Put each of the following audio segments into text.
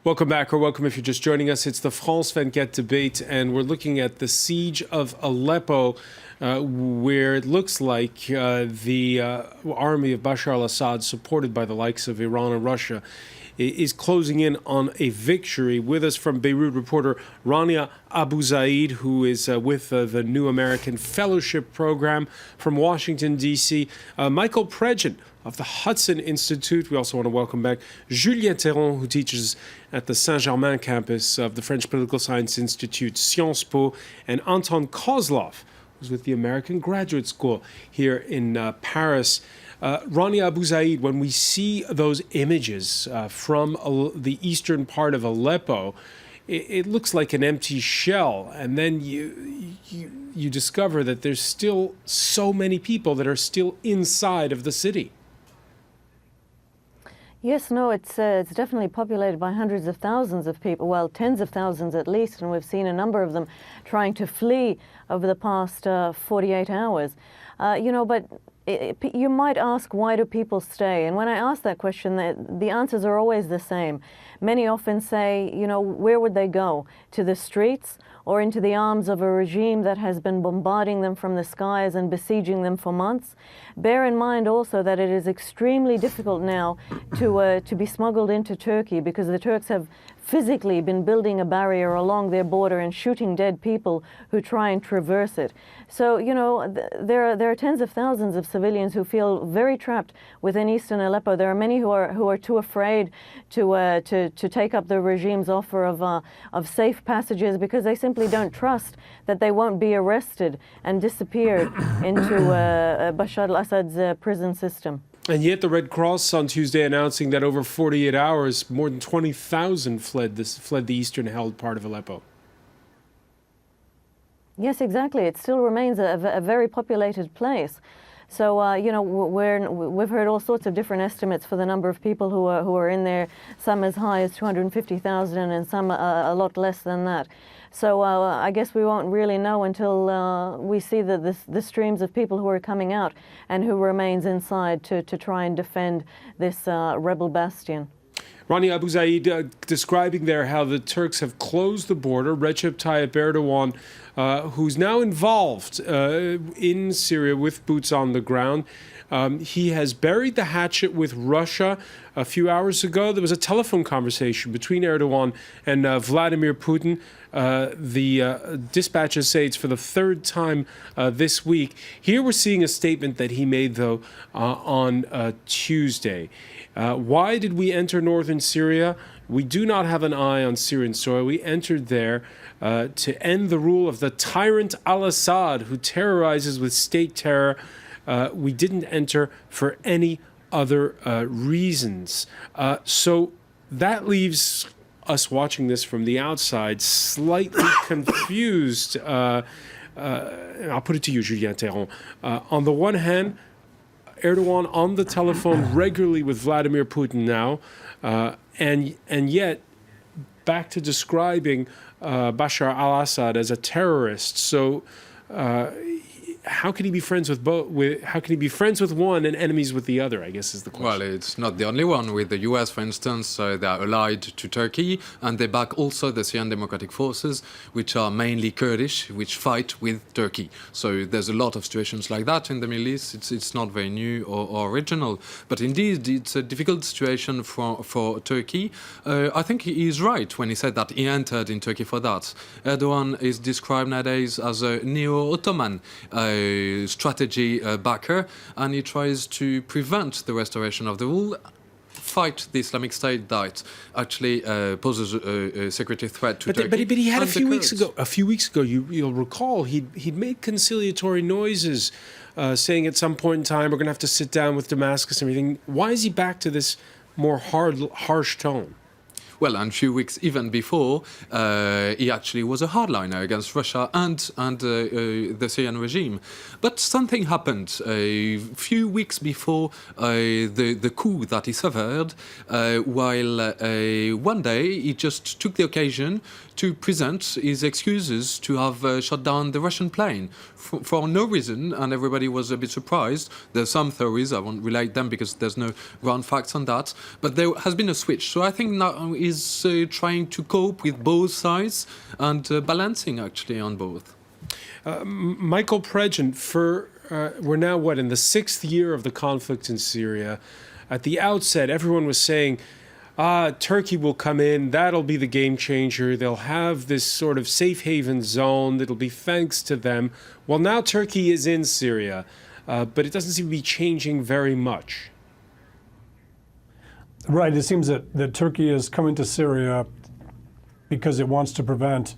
Welcome back, or welcome if you're just joining us. It's the France 24 debate, and we're looking at the siege of Aleppo, where it looks like the army of Bashar al-Assad, supported by the likes of Iran and Russia, is closing in on a victory. With us from Beirut, reporter Rania Abu Zaid, who is with the New American Fellowship Program. From Washington, D.C., Michael Pregent of the Hudson Institute. We also want to welcome back Julien Théron, who teaches at the Saint-Germain campus of the French Political Science Institute, Sciences Po, and Anton Kozlov, who's with the American Graduate School here in Paris. Rania Abu Zaid, when we see those images from the eastern part of Aleppo, it looks like an empty shell, and then you discover that there's still so many people that are still inside of the city. Yes, no, it's definitely populated by hundreds of thousands of people, well, tens of thousands at least, and we've seen a number of them trying to flee over the past 48 hours. But you might ask, why do people stay? And when I ask that question, the answers are always the same. Many often say, where would they go? To the streets or into the arms of a regime that has been bombarding them from the skies and besieging them for months? Bear in mind also that it is extremely difficult now to be smuggled into Turkey, because the Turks have physically been building a barrier along their border and shooting dead people who try and traverse it. So, there are tens of thousands of civilians who feel very trapped within eastern Aleppo. There are many who are too afraid to take up the regime's offer of safe passages, because they simply don't trust that they won't be arrested and disappeared into Bashar al-Assad's prison system. And yet the Red Cross on Tuesday announcing that over 48 hours, more than 20,000 fled the eastern-held part of Aleppo. Yes, exactly. It still remains a very populated place. So, we've heard all sorts of different estimates for the number of people who are in there, some as high as 250,000 and some a lot less than that. So I guess we won't really know until we see the streams of people who are coming out and who remains inside to try and defend this rebel bastion. Rania Abu Zaid describing there how the Turks have closed the border. Recep Tayyip Erdogan, who's now involved in Syria with boots on the ground, he has buried the hatchet with Russia. A few hours ago, there was a telephone conversation between Erdogan and Vladimir Putin. The dispatches say it's for the third time this week. Here we're seeing a statement that he made, though, on Tuesday. Why did we enter northern Syria? We do not have an eye on Syrian soil. We entered there to end the rule of the tyrant al-Assad, who terrorizes with state terror. We didn't enter for any other reasons. So that leaves us watching this from the outside slightly confused. I'll put it to you, Julien Théron. On the one hand, Erdogan on the telephone regularly with Vladimir Putin now, and yet back to describing Bashar al-Assad as a terrorist. So how can he be friends with both? How can he be friends with one and enemies with the other, I guess is the question. Well, it's not the only one. With the US, for instance, they are allied to Turkey, and they back also the Syrian Democratic Forces, which are mainly Kurdish, which fight with Turkey. So there's a lot of situations like that in the Middle East. It's not very new or original. But indeed, it's a difficult situation for Turkey. I think he is right when he said that he entered in Turkey for that. Erdogan is described nowadays as a neo-Ottoman strategy backer, and he tries to prevent the restoration of the rule, fight the Islamic State that actually poses a security threat to Turkey. But he had a few weeks ago, you'll recall, he'd made conciliatory noises, saying at some point in time we're going to have to sit down with Damascus and everything. Why is he back to this more harsh tone? Well, and a few weeks even before, he actually was a hardliner against Russia and the Syrian regime. But something happened a few weeks before the coup that he suffered, while one day he just took the occasion to present his excuses to have shot down the Russian plane for no reason, and everybody was a bit surprised. There's some theories, I won't relate them because there's no ground facts on that, but there has been a switch. So I think now is trying to cope with both sides and balancing actually on both. Michael Pregent, we're now, in the 6th year of the conflict in Syria. At the outset, everyone was saying, Turkey will come in, that'll be the game changer, they'll have this sort of safe haven zone, it'll be thanks to them. Well, now Turkey is in Syria, but it doesn't seem to be changing very much. Right, it seems that Turkey is coming to Syria because it wants to prevent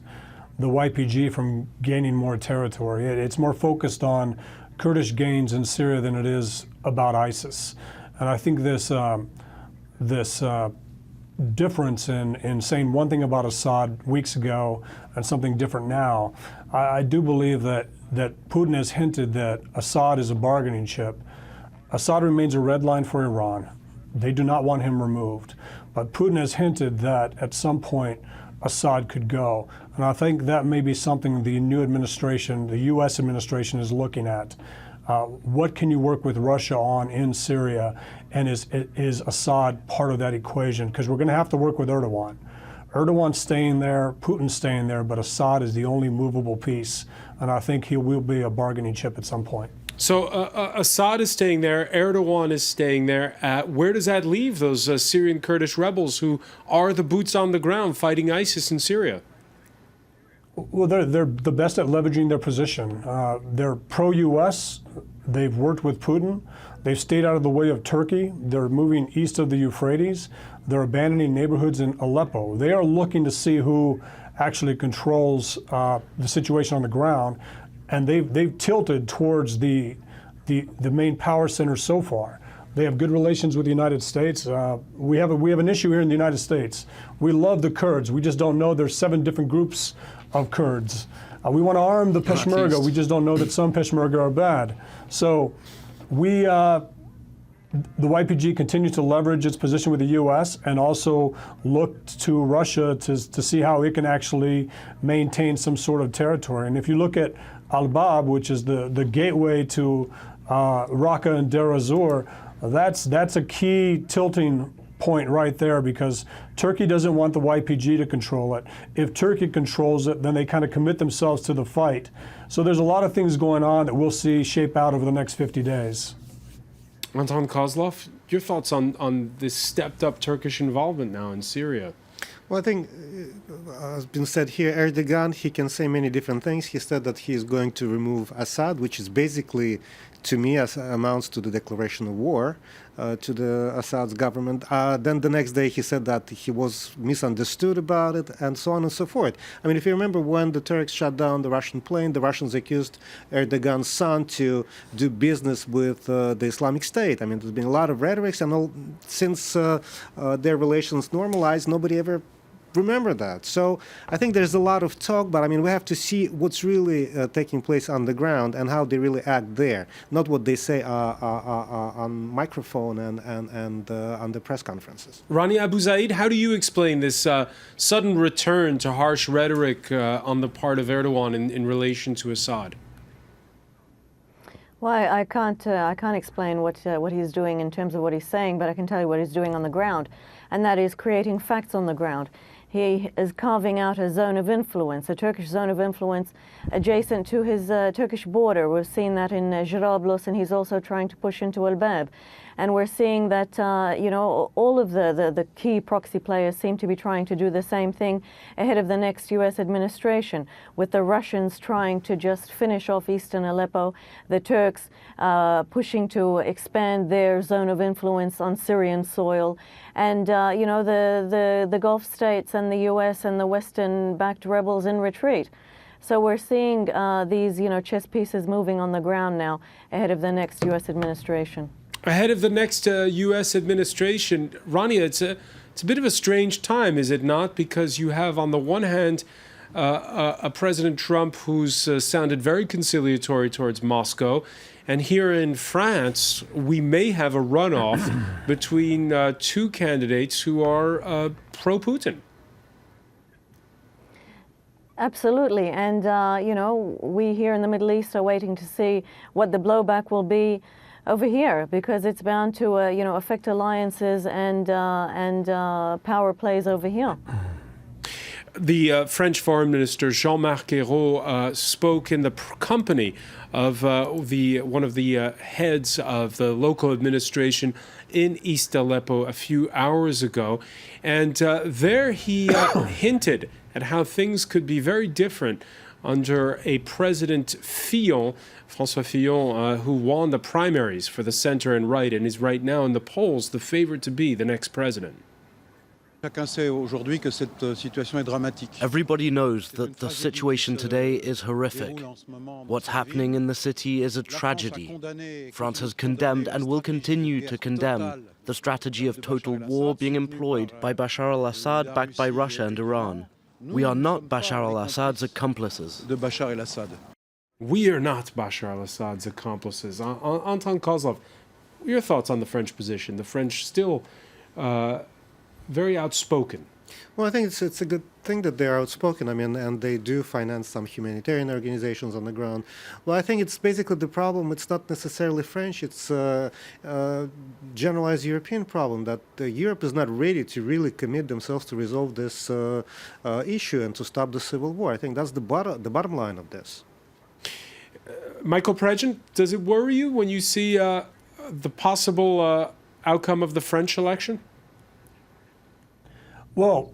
the YPG from gaining more territory. It's more focused on Kurdish gains in Syria than it is about ISIS. And I think this difference in saying one thing about Assad weeks ago and something different now, I do believe that Putin has hinted that Assad is a bargaining chip. Assad remains a red line for Iran. They do not want him removed. But Putin has hinted that at some point Assad could go. And I think that may be something the new administration, the U.S. administration, is looking at. What can you work with Russia on in Syria, and is Assad part of that equation? Because we're going to have to work with Erdogan. Erdogan's staying there, Putin's staying there, but Assad is the only movable piece, and I think he will be a bargaining chip at some point. So Assad is staying there, Erdogan is staying there. Where does that leave those Syrian Kurdish rebels who are the boots on the ground fighting ISIS in Syria? Well, they're the best at leveraging their position. They're pro-U.S. They've worked with Putin. They've stayed out of the way of Turkey. They're moving east of the Euphrates. They're abandoning neighborhoods in Aleppo. They are looking to see who actually controls the situation on the ground, and they've tilted towards the main power center so far. They have good relations with the United States. We have an issue here in the United States. We love the Kurds. We just don't know there's 7 different groups of Kurds. We want to arm the Peshmerga. We just don't know that some Peshmerga are bad. So the YPG continues to leverage its position with the U.S. and also look to Russia to see how it can actually maintain some sort of territory. And if you look at Al-Bab, which is the gateway to Raqqa and Deir ez-Zor, that's a key tilting point right there, because Turkey doesn't want the YPG to control it. If Turkey controls it, then they kind of commit themselves to the fight. So there's a lot of things going on that we'll see shape out over the next 50 days. Anton Kozlov, your thoughts on this stepped up Turkish involvement now in Syria? Well, I think, as been said here, Erdogan, he can say many different things. He said that he is going to remove Assad, which is basically, to me, amounts to the declaration of war to the Assad's government. Then the next day he said that he was misunderstood about it, and so on and so forth. I mean, if you remember when the Turks shut down the Russian plane, the Russians accused Erdogan's son to do business with the Islamic State. I mean, there's been a lot of rhetoric, and since their relations normalized, nobody ever remember that. So I think there's a lot of talk, but I mean, we have to see what's really taking place on the ground and how they really act there, not what they say on microphone and on the press conferences. Rania Abu Zaid, how do you explain this sudden return to harsh rhetoric on the part of Erdogan in relation to Assad? Well, I can't explain what he's doing in terms of what he's saying, but I can tell you what he's doing on the ground, and that is creating facts on the ground. He is carving out a zone of influence, a Turkish zone of influence adjacent to his Turkish border. We've seen that in Jarablus, and he's also trying to push into Al-Bab. And we're seeing that, all of the key proxy players seem to be trying to do the same thing ahead of the next U.S. administration, with the Russians trying to just finish off eastern Aleppo, the Turks pushing to expand their zone of influence on Syrian soil, and, the Gulf states and the U.S. and the Western-backed rebels in retreat. So we're seeing these, chess pieces moving on the ground now ahead of the next U.S. administration. Ahead of the next U.S. administration, Rania, it's a bit of a strange time, is it not? Because you have, on the one hand, a President Trump who's sounded very conciliatory towards Moscow, and here in France, we may have a runoff between 2 candidates who are pro-Putin. Absolutely, and we here in the Middle East are waiting to see what the blowback will be over here, because it's bound to affect alliances and power plays over here. The French Foreign Minister JeanMarc Ayrault spoke in the company of one of the heads of the local administration in East Aleppo a few hours ago, and there he hinted at how things could be very different under a President Fillon, François Fillon, who won the primaries for the center and right and is right now in the polls the favorite to be the next president. Everybody knows that the situation today is horrific. What's happening in the city is a tragedy. France has condemned and will continue to condemn the strategy of total war being employed by Bashar al-Assad, backed by Russia and Iran. We are not Bashar al-Assad's accomplices. We are not Bashar al-Assad's accomplices. Anton Kozlov, your thoughts on the French position? The French still very outspoken. Well, I think it's a good thing that they're outspoken. I mean, and they do finance some humanitarian organizations on the ground. Well, I think it's basically the problem. It's not necessarily French. It's a generalized European problem that Europe is not ready to really commit themselves to resolve this issue and to stop the civil war. I think that's the bottom line of this. Michael Pregent, does it worry you when you see the possible outcome of the French election? Well,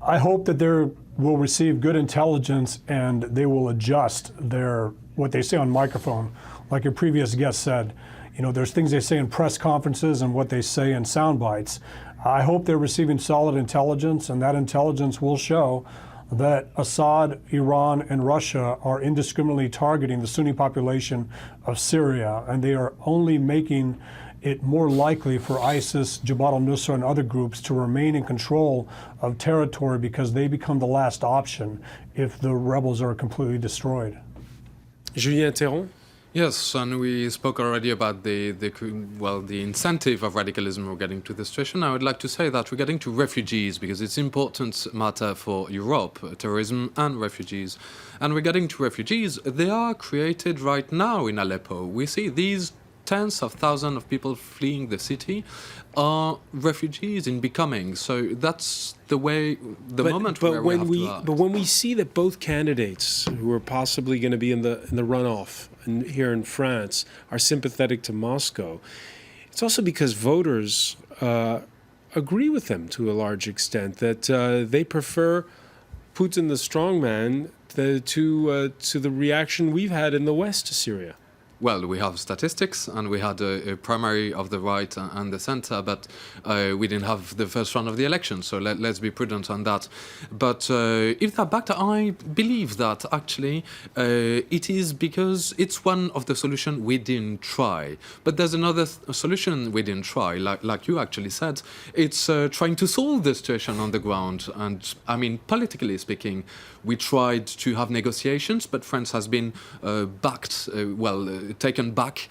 I hope that they will receive good intelligence and they will adjust what they say on microphone. Like your previous guest said, there's things they say in press conferences and what they say in sound bites. I hope they're receiving solid intelligence, and that intelligence will show that Assad, Iran, and Russia are indiscriminately targeting the Sunni population of Syria, and they are only making it more likely for ISIS, Jabhat al-Nusra, and other groups to remain in control of territory because they become the last option if the rebels are completely destroyed. Julien Théron? Yes, and we spoke already about the incentive of radicalism we're getting to the situation. I would like to say that we're getting to refugees because it's important matter for Europe, terrorism and refugees. And we're getting to refugees. They are created right now in Aleppo. We see these tens of thousands of people fleeing the city are refugees in becoming. So that's the way, moment where we have to act. But when we see that both candidates who are possibly going to be in the runoff here in France are sympathetic to Moscow, it's also because voters agree with them to a large extent, that they prefer Putin the strongman to the reaction we've had in the West to Syria. Well, we have statistics, and we had a primary of the right and the center, but we didn't have the first round of the election, so let's be prudent on that. But if that backed, I believe that actually it is because it's one of the solutions we didn't try. But there's another solution we didn't try, like you actually said. It's trying to solve the situation on the ground. And I mean, politically speaking, we tried to have negotiations, but France has been taken back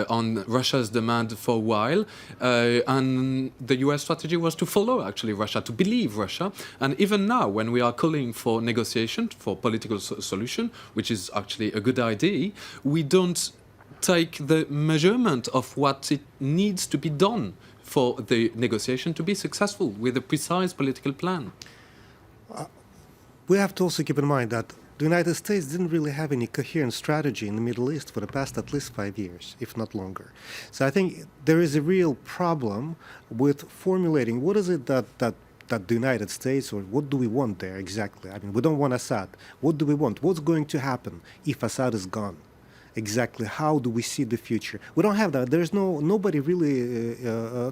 on Russia's demand for a while. And the US strategy was to follow, actually, Russia, to believe Russia. And even now, when we are calling for negotiation, for political solution, which is actually a good idea, we don't take the measurement of what it needs to be done for the negotiation to be successful with a precise political plan. We have to also keep in mind that the United States didn't really have any coherent strategy in the Middle East for the past at least 5 years, if not longer. So I think there is a real problem with formulating what is it that the United States, or what do we want there exactly? I mean, we don't want Assad. What do we want? What's going to happen if Assad is gone? Exactly how do we see the future? We don't have that. There's nobody really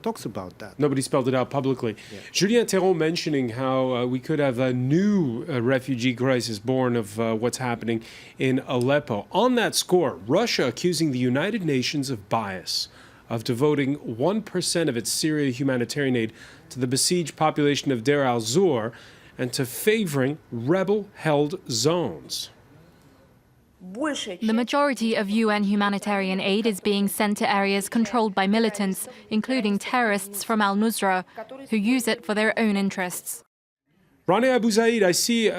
talks about that. Nobody spelled it out publicly. Yeah. Julien Théron mentioning how we could have a new refugee crisis born of what's happening in Aleppo. On that score, Russia accusing the United Nations of bias, of devoting 1% of its Syria humanitarian aid to the besieged population of Deir al-Zur and to favoring rebel-held zones. The majority of UN humanitarian aid is being sent to areas controlled by militants, including terrorists from al-Nusra, who use it for their own interests. Rania Abu Zaid, I see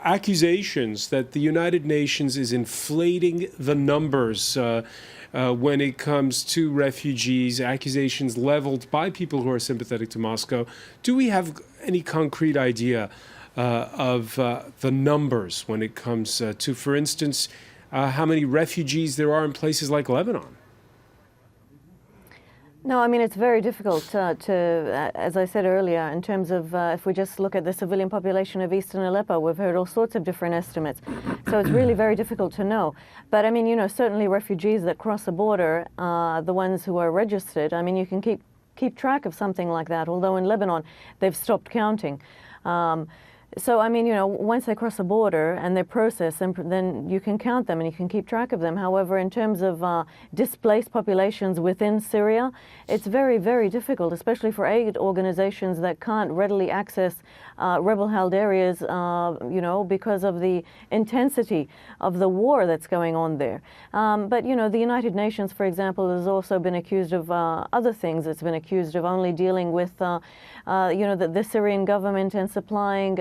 accusations that the United Nations is inflating the numbers when it comes to refugees, accusations leveled by people who are sympathetic to Moscow. Do we have any concrete idea of the numbers when it comes to, for instance, how many refugees there are in places like Lebanon? No, I mean, it's very difficult as I said earlier, in terms of if we just look at the civilian population of eastern Aleppo, we've heard all sorts of different estimates. So it's really very difficult to know. But I mean, you know, certainly refugees that cross the border, the ones who are registered, I mean, you can keep track of something like that, although in Lebanon they've stopped counting. So, I mean, you know, once they cross the border and they're processed, then you can count them and you can keep track of them. However, in terms of displaced populations within Syria, it's very, very difficult, especially for aid organizations that can't readily access rebel-held areas, you know, because of the intensity of the war that's going on there. But, you know, the United Nations, for example, has also been accused of other things. It's been accused of only dealing with, you know, the Syrian government and supplying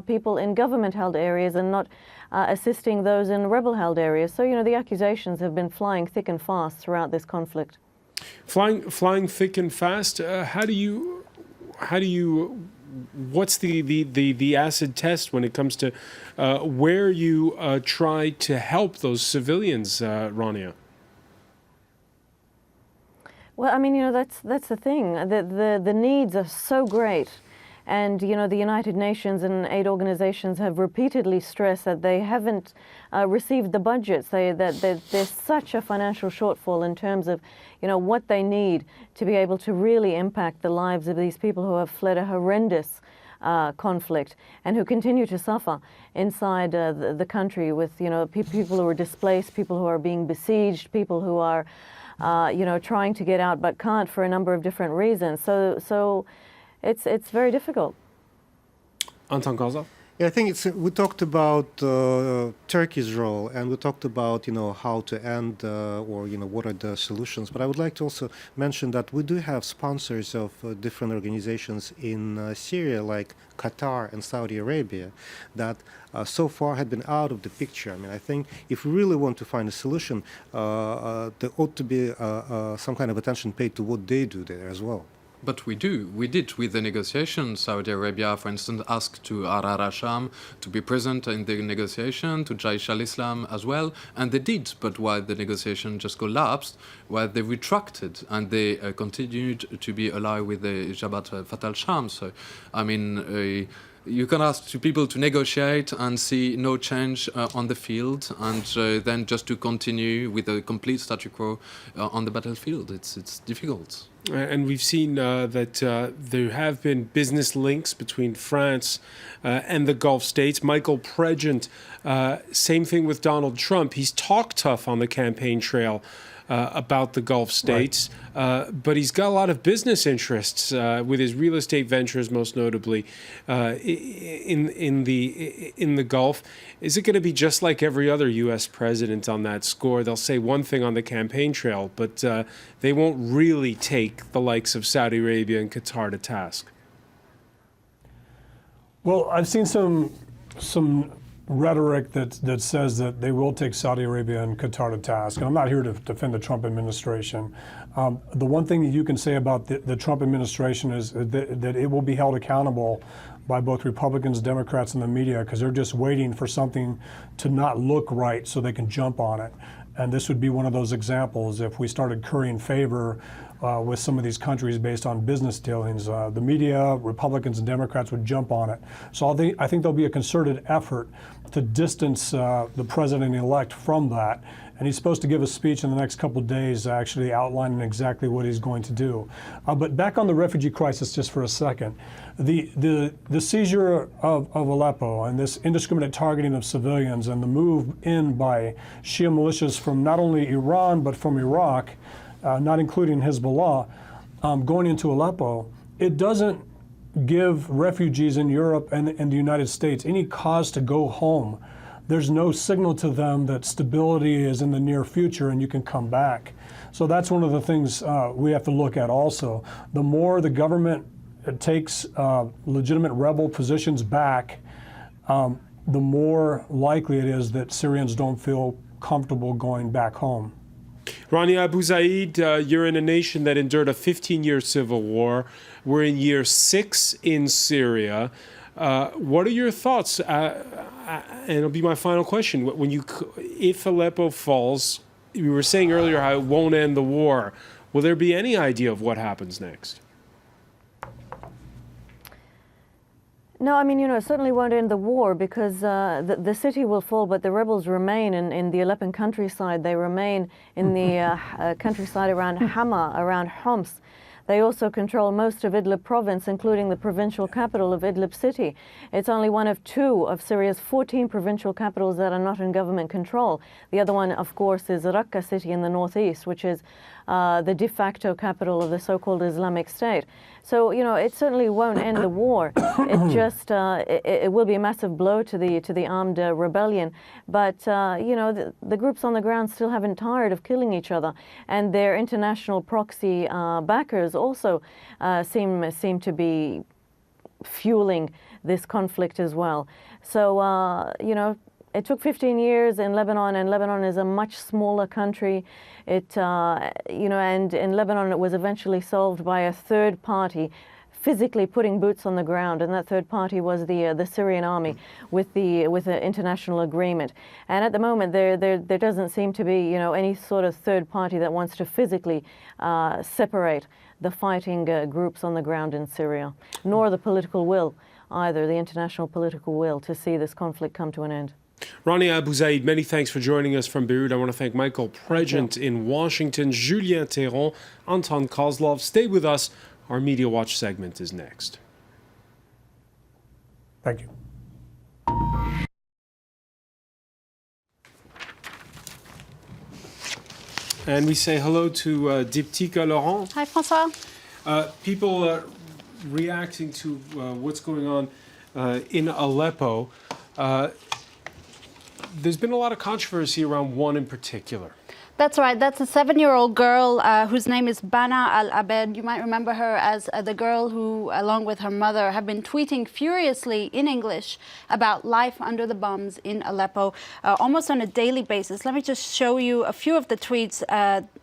people in government-held areas and not assisting those in rebel-held areas. So, you know, the accusations have been flying thick and fast throughout this conflict. Flying thick and fast. What's the acid test when it comes to where you try to help those civilians, Rania? Well, I mean, you know, that's the thing. The needs are so great. And, you know, the United Nations and aid organizations have repeatedly stressed that they haven't received the budgets, that there's such a financial shortfall in terms of, you know, what they need to be able to really impact the lives of these people who have fled a horrendous conflict and who continue to suffer inside the country with, you know, people who are displaced, people who are being besieged, people who are, you know, trying to get out but can't for a number of different reasons. So it's very difficult. Anton Kozlov? Yeah, I think we talked about Turkey's role, and we talked about, you know, how to end or, you know, what are the solutions. But I would like to also mention that we do have sponsors of different organizations in Syria, like Qatar and Saudi Arabia, that so far had been out of the picture. I mean, I think if we really want to find a solution, there ought to be some kind of attention paid to what they do there as well. But we did with the negotiations. Saudi Arabia, for instance, asked to Ahrar al-Sham to be present in the negotiation, to Jaish al-Islam as well, and they did. But while the negotiation just collapsed, while they retracted and they continued to be allied with the Jabhat Fatah al-Sham. So, I mean, you can ask to people to negotiate and see no change on the field, and then just to continue with a complete statu quo on the battlefield. It's difficult. And we've seen that there have been business links between France and the Gulf states. Michael Pregent, same thing with Donald Trump. He's talked tough on the campaign trail about the Gulf states, right. But he's got a lot of business interests with his real estate ventures, most notably in the Gulf. Is it going to be just like every other U.S. president on that score? They'll say one thing on the campaign trail, but they won't really take the likes of Saudi Arabia and Qatar to task. Well, I've seen some rhetoric that says that they will take Saudi Arabia and Qatar to task. And I'm not here to defend the Trump administration. The one thing that you can say about the Trump administration is that it will be held accountable by both Republicans, Democrats, and the media, because they're just waiting for something to not look right so they can jump on it. And this would be one of those examples. If we started currying favor with some of these countries based on business dealings, the media, Republicans and Democrats would jump on it. So I think there'll be a concerted effort to distance the president-elect from that. And he's supposed to give a speech in the next couple of days actually outlining exactly what he's going to do. But back on the refugee crisis just for a second. The seizure of Aleppo and this indiscriminate targeting of civilians and the move in by Shia militias from not only Iran but from Iraq, not including Hezbollah, going into Aleppo, it doesn't give refugees in Europe and the United States any cause to go home. There's no signal to them that stability is in the near future and you can come back. So that's one of the things we have to look at also. The more the government takes legitimate rebel positions back, the more likely it is that Syrians don't feel comfortable going back home. Rania Abu Zaid, you're in a nation that endured a 15-year civil war. We're in year 6 in Syria. What are your thoughts? And it'll be my final question. If Aleppo falls, you were saying earlier how it won't end the war. Will there be any idea of what happens next? No, I mean, it certainly won't end the war because the city will fall, but the rebels remain in the Aleppo countryside. They remain in the countryside around Hama, around Homs. They also control most of Idlib province, including the provincial capital of Idlib city. It's only one of 2 of Syria's 14 provincial capitals that are not in government control. The other one, of course, is Raqqa city in the northeast, which is the de facto capital of the so-called Islamic State. So, it certainly won't end the war. It just, it will be a massive blow to the armed rebellion. But, the groups on the ground still haven't tired of killing each other. And their international proxy backers also seem to be fueling this conflict as well. So, it took 15 years in Lebanon, and Lebanon is a much smaller country. And in Lebanon it was eventually solved by a third party physically putting boots on the ground, and that third party was the Syrian army with the international agreement. And at the moment there doesn't seem to be any sort of third party that wants to physically separate the fighting groups on the ground in Syria, nor the political will either, the international political will to see this conflict come to an end. Rania Abu Zaid, many thanks for joining us from Beirut. I want to thank Michael Pregent in Washington, Julien Théron, Anton Kozlov. Stay with us. Our Media Watch segment is next. Thank you. And we say hello to Diptyque Laurent. Hi, François. People reacting to what's going on in Aleppo. There's been a lot of controversy around one in particular. That's right. That's a 7-year-old girl whose name is Bana al-Abed. You might remember her as the girl who, along with her mother, have been tweeting furiously in English about life under the bombs in Aleppo almost on a daily basis. Let me just show you a few of the tweets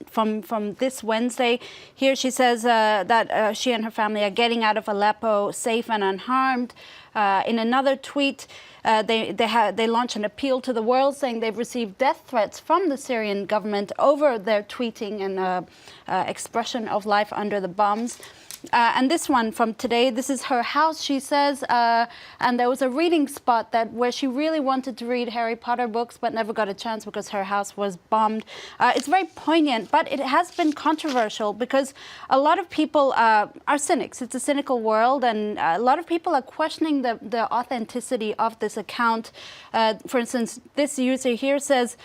from this Wednesday. Here she says that she and her family are getting out of Aleppo safe and unharmed. In another tweet, they launched an appeal to the world saying they've received death threats from the Syrian government over their tweeting and expression of life under the bombs. And this one from today, this is her house, she says, and there was a reading spot where she really wanted to read Harry Potter books but never got a chance because her house was bombed. It's very poignant, but it has been controversial because a lot of people are cynics. It's a cynical world, and a lot of people are questioning the authenticity of this account. For instance, this user here says,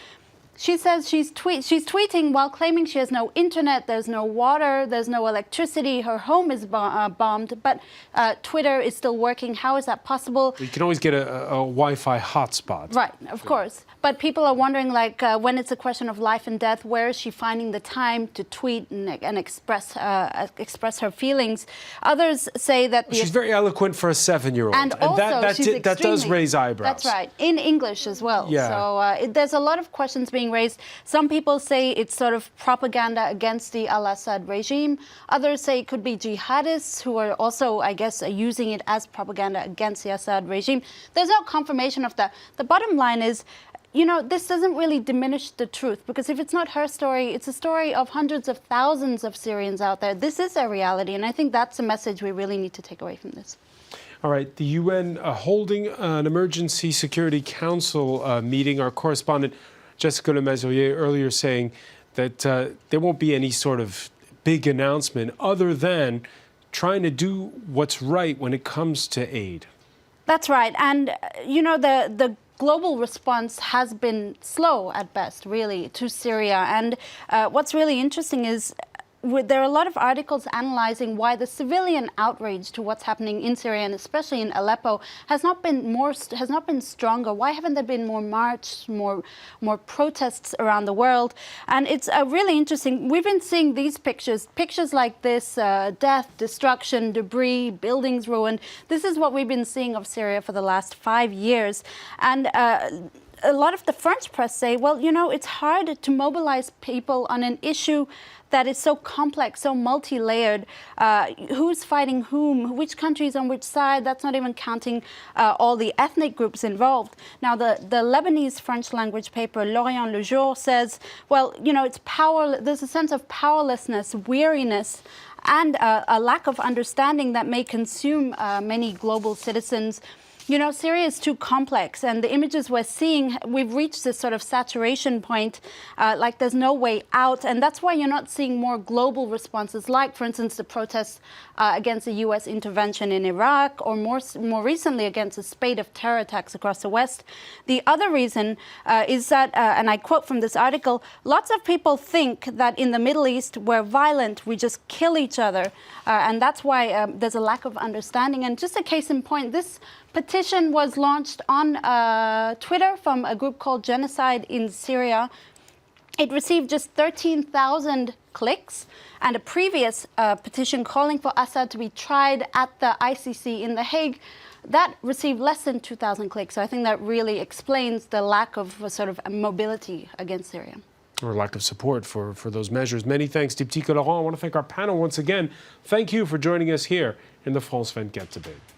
she says she's tweeting while claiming she has no internet, there's no water, there's no electricity, her home is bombed, but Twitter is still working. How is that possible? You can always get a Wi-Fi hotspot. Right, of course. But people are wondering, like, when it's a question of life and death, where is she finding the time to tweet and express her feelings? Others say that she's very eloquent for a 7-year-old, and also that does raise eyebrows. That's right, in English as well. Yeah. So there's a lot of questions being raised. Some people say it's sort of propaganda against the al-Assad regime. Others say it could be jihadists who are also, I guess, using it as propaganda against the Assad regime. There's no confirmation of that. The bottom line is, this doesn't really diminish the truth, because if it's not her story, it's a story of hundreds of thousands of Syrians out there. This is a reality, and I think that's a message we really need to take away from this. All right, the UN holding an Emergency Security Council meeting. Our correspondent Jessica Lemazurier earlier saying that there won't be any sort of big announcement other than trying to do what's right when it comes to aid. That's right. And, the global response has been slow at best, really, to Syria. And what's really interesting is there are a lot of articles analyzing why the civilian outrage to what's happening in Syria, and especially in Aleppo, has not been stronger. Why haven't there been more marches, more protests around the world? And it's really interesting. We've been seeing these pictures like this: death, destruction, debris, buildings ruined. This is what we've been seeing of Syria for the last 5 years, and a lot of the French press say, well, you know, it's hard to mobilize people on an issue that is so complex, so multi-layered. Who's fighting whom? Which countries on which side? That's not even counting all the ethnic groups involved. Now, the Lebanese French language paper L'Orient Le Jour says, well, you know, there's a sense of powerlessness, weariness, and a lack of understanding that may consume many global citizens. You know, Syria is too complex, and the images we're seeing, we've reached this sort of saturation point, like there's no way out, and that's why you're not seeing more global responses, like, for instance, the protests against the U.S. intervention in Iraq, or more recently against a spate of terror attacks across the West. The other reason is that, and I quote from this article, lots of people think that in the Middle East, we're violent, we just kill each other, and that's why there's a lack of understanding. And just a case in point, this petition was launched on Twitter from a group called Genocide in Syria. It received just 13,000 clicks, and a previous petition calling for Assad to be tried at the ICC in The Hague, that received less than 2,000 clicks. So I think that really explains the lack of sort of mobility against Syria. Or lack of support for those measures. Many thanks to Laure. I want to thank our panel once again. Thank you for joining us here in the France 24 debate.